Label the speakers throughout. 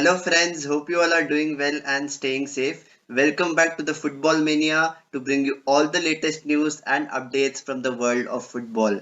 Speaker 1: Hello, friends. Hope you all are doing well and staying safe. Welcome back to the Football Mania to bring you all the latest news and updates from the world of football.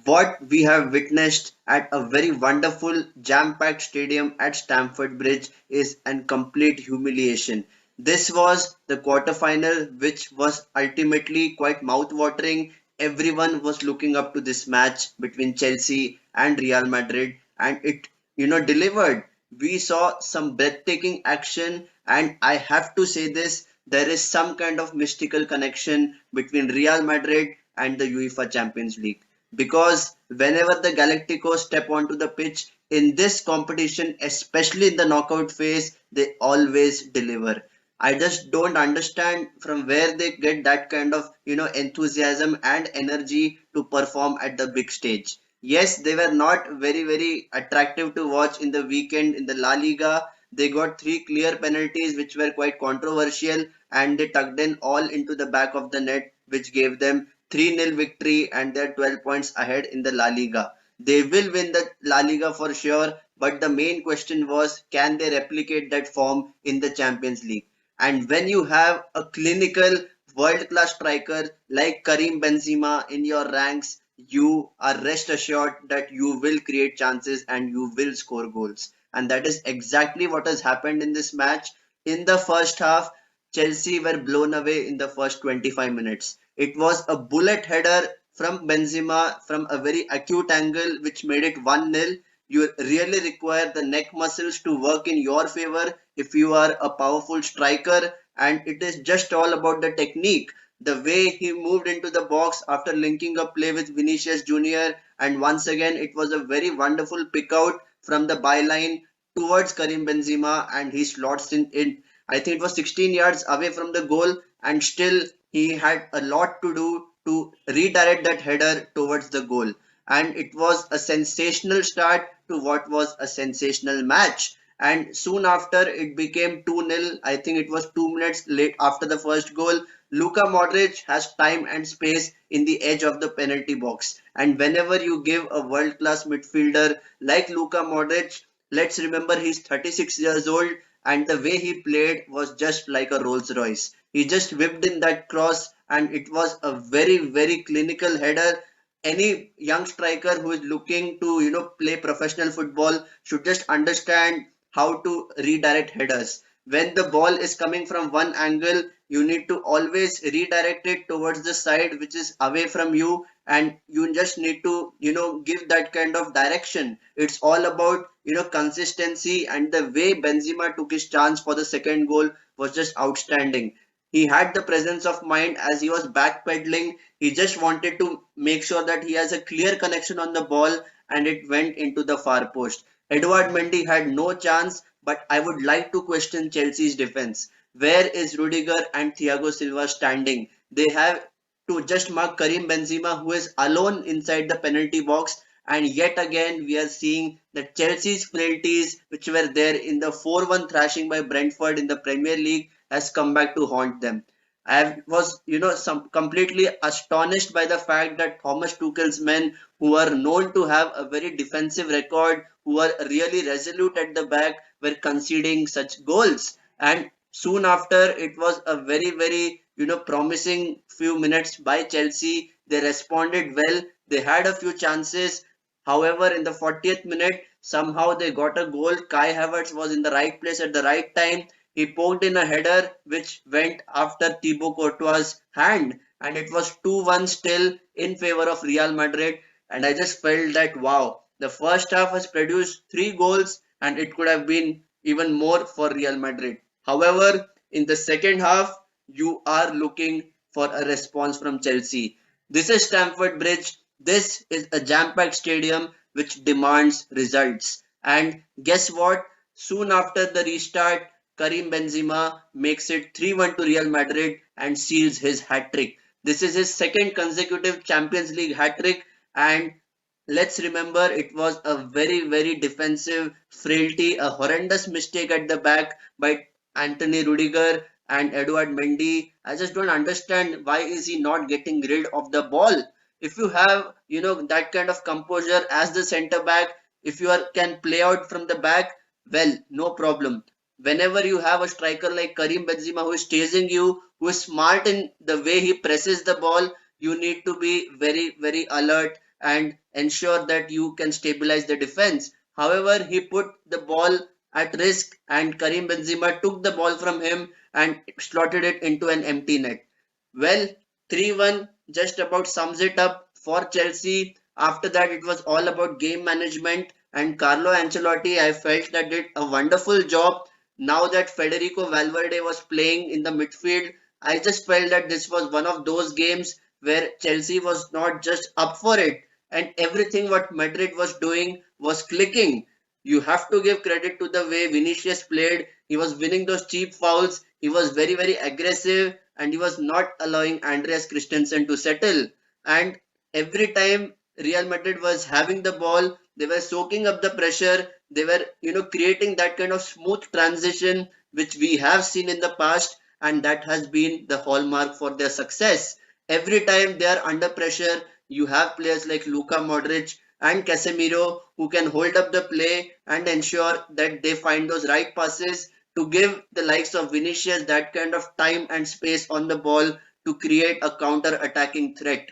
Speaker 1: What we have witnessed at a very wonderful jam packed stadium at Stamford Bridge is an complete humiliation. This was the quarterfinal, which was ultimately quite mouth watering. Everyone was looking up to this match between Chelsea and Real Madrid, and it delivered. We saw some breathtaking action, and I have to say this, there is some kind of mystical connection between Real Madrid and the UEFA Champions League, because whenever the Galacticos step onto the pitch in this competition, especially in the knockout phase, they always deliver. I just don't understand from where they get that kind of enthusiasm and energy to perform at the big stage. Yes, they were not very attractive to watch in the weekend in the La Liga. They got three clear penalties which were quite controversial, and they tucked in all into the back of the net, which gave them 3-0 victory, and they're 12 points ahead in the La Liga. They will win the La Liga for sure, but the main question was, can they replicate that form in the Champions League? And when you have a clinical world class striker like Karim Benzema in your ranks, you are rest assured that you will create chances and you will score goals. And that is exactly what has happened in this match. In the first half, Chelsea were blown away in the first 25 minutes. It was a bullet header from Benzema from a very acute angle which made it 1-0. You really require the neck muscles to work in your favor if you are a powerful striker, and it is just all about the technique. The way he moved into the box after linking a play with Vinicius Jr., and once again it was a very wonderful pick out from the byline towards Karim Benzema, and he slots in. I think it was 16 yards away from the goal, and still he had a lot to do to redirect that header towards the goal. And it was a sensational start to what was a sensational match. And soon after, it became 2-0. I think it was 2 minutes late after the first goal. Luka Modric has time and space in the edge of the penalty box. And whenever you give a world class midfielder like Luka Modric, let's remember he's 36 years old, and the way he played was just like a Rolls Royce. He just whipped in that cross, and it was a very clinical header. Any young striker who is looking to play professional football should just understand how to redirect headers. When the ball is coming from one angle, you need to always redirect it towards the side which is away from you, and you just need to give that kind of direction. It's all about consistency, and the way Benzema took his chance for the second goal was just outstanding. He had the presence of mind as he was backpedaling. He just wanted to make sure that he has a clear connection on the ball, and it went into the far post. Edouard Mendy had no chance, but I would like to question Chelsea's defense. Where is Rudiger and Thiago Silva standing? They have to just mark Karim Benzema, who is alone inside the penalty box. And yet again, we are seeing that Chelsea's frailties, which were there in the 4-1 thrashing by Brentford in the Premier League, has come back to haunt them. I was, some completely astonished by the fact that Thomas Tuchel's men, who are known to have a very defensive record, who are really resolute at the back, were conceding such goals. And soon after, it was a very promising few minutes by Chelsea. They responded well. They had a few chances. However, in the 40th minute, somehow they got a goal. Kai Havertz was in the right place at the right time. He poked in a header which went after Thibaut Courtois' hand, and it was 2-1 still in favor of Real Madrid. And I just felt that wow, the first half has produced three goals, and it could have been even more for Real Madrid. However, in the second half, you are looking for a response from Chelsea. This is Stamford Bridge. This is a jam-packed stadium which demands results. And guess what? Soon after the restart, Karim Benzema makes it 3-1 to Real Madrid and seals his hat-trick. This is his second consecutive Champions League hat-trick, and let's remember it was a very defensive frailty, a horrendous mistake at the back by Anthony Rudiger and Edouard Mendy. I just don't understand why is he not getting rid of the ball. If you have that kind of composure as the center back, if you can play out from the back, Well, no problem. Whenever you have a striker like Karim Benzema who is chasing you, who is smart in the way he presses the ball, you need to be very, very alert and ensure that you can stabilize the defense. However, he put the ball at risk and Karim Benzema took the ball from him and slotted it into an empty net. Well, 3-1 just about sums it up for Chelsea. After that, it was all about game management, and Carlo Ancelotti, I felt that did a wonderful job. Now that Federico Valverde was playing in the midfield, I just felt that this was one of those games where Chelsea was not just up for it, and everything what Madrid was doing was clicking. You have to give credit to the way Vinicius played. He was winning those cheap fouls. He was very, very aggressive and he was not allowing Andreas Christensen to settle. And every time Real Madrid was having the ball, they were soaking up the pressure. They were, creating that kind of smooth transition which we have seen in the past, and that has been the hallmark for their success. Every time they are under pressure, you have players like Luka Modric and Casemiro who can hold up the play and ensure that they find those right passes to give the likes of Vinicius that kind of time and space on the ball to create a counter attacking threat.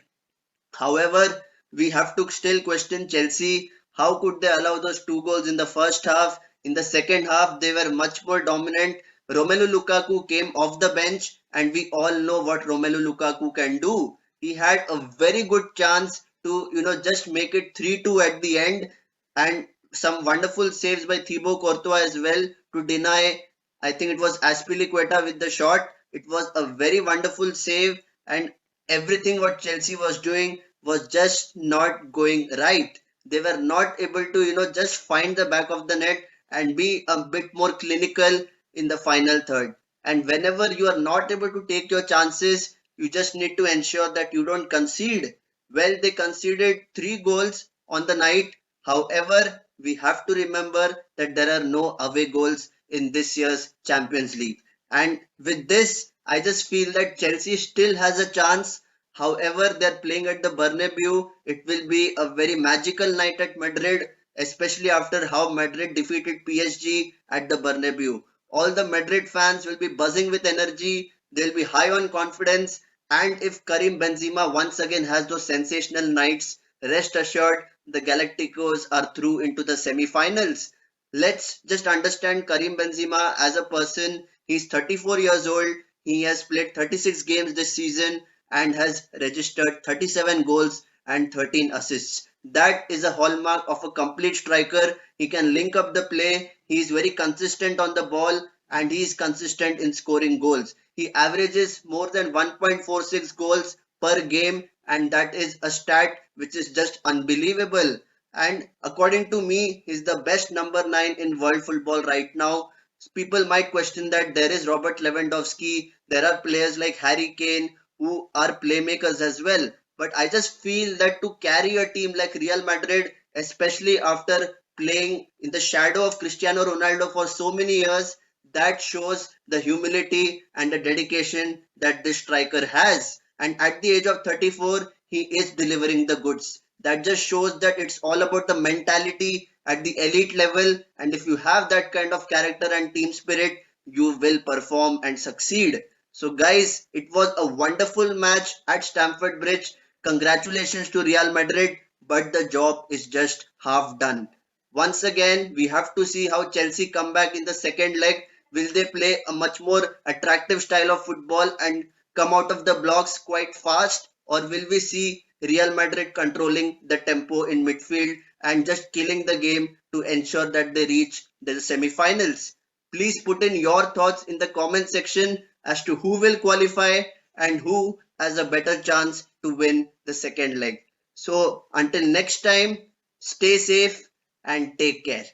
Speaker 1: However, we have to still question Chelsea. How could they allow those two goals in the first half? In the second half, they were much more dominant. Romelu Lukaku came off the bench, and we all know what Romelu Lukaku can do. He had a very good chance to, just make it 3-2 at the end, and some wonderful saves by Thibaut Courtois as well to deny. I think it was Aspilicueta with the shot. It was a very wonderful save, and everything what Chelsea was doing was just not going right. They were not able to, just find the back of the net and be a bit more clinical in the final third. And whenever you are not able to take your chances, you just need to ensure that you don't concede. Well, they conceded 3 goals on the night. However, we have to remember that there are no away goals in this year's Champions League. And with this, I just feel that Chelsea still has a chance. However, they're playing at the Bernabeu. It will be a very magical night at Madrid, especially after how Madrid defeated PSG at the Bernabeu. All the Madrid fans will be buzzing with energy. They'll be high on confidence. And if Karim Benzema once again has those sensational nights, rest assured the Galacticos are through into the semi-finals. Let's just understand Karim Benzema as a person. He's 34 years old. He has played 36 games this season and has registered 37 goals and 13 assists. That is a hallmark of a complete striker. He can link up the play. He is very consistent on the ball and he is consistent in scoring goals. He averages more than 1.46 goals per game, and that is a stat which is just unbelievable. And according to me, he's the best number 9 in world football right now. People might question that there is Robert Lewandowski, there are players like Harry Kane who are playmakers as well. But I just feel that to carry a team like Real Madrid, especially after playing in the shadow of Cristiano Ronaldo for so many years, that shows the humility and the dedication that this striker has. And at the age of 34, he is delivering the goods. That just shows that it's all about the mentality at the elite level. And if you have that kind of character and team spirit, you will perform and succeed. So guys, it was a wonderful match at Stamford Bridge. Congratulations to Real Madrid, but the job is just half done. Once again, we have to see how Chelsea come back in the second leg. Will they play a much more attractive style of football and come out of the blocks quite fast? Or will we see Real Madrid controlling the tempo in midfield and just killing the game to ensure that they reach the semi-finals? Please put in your thoughts in the comment section as to who will qualify and who has a better chance to win the second leg. So until next time, stay safe and take care.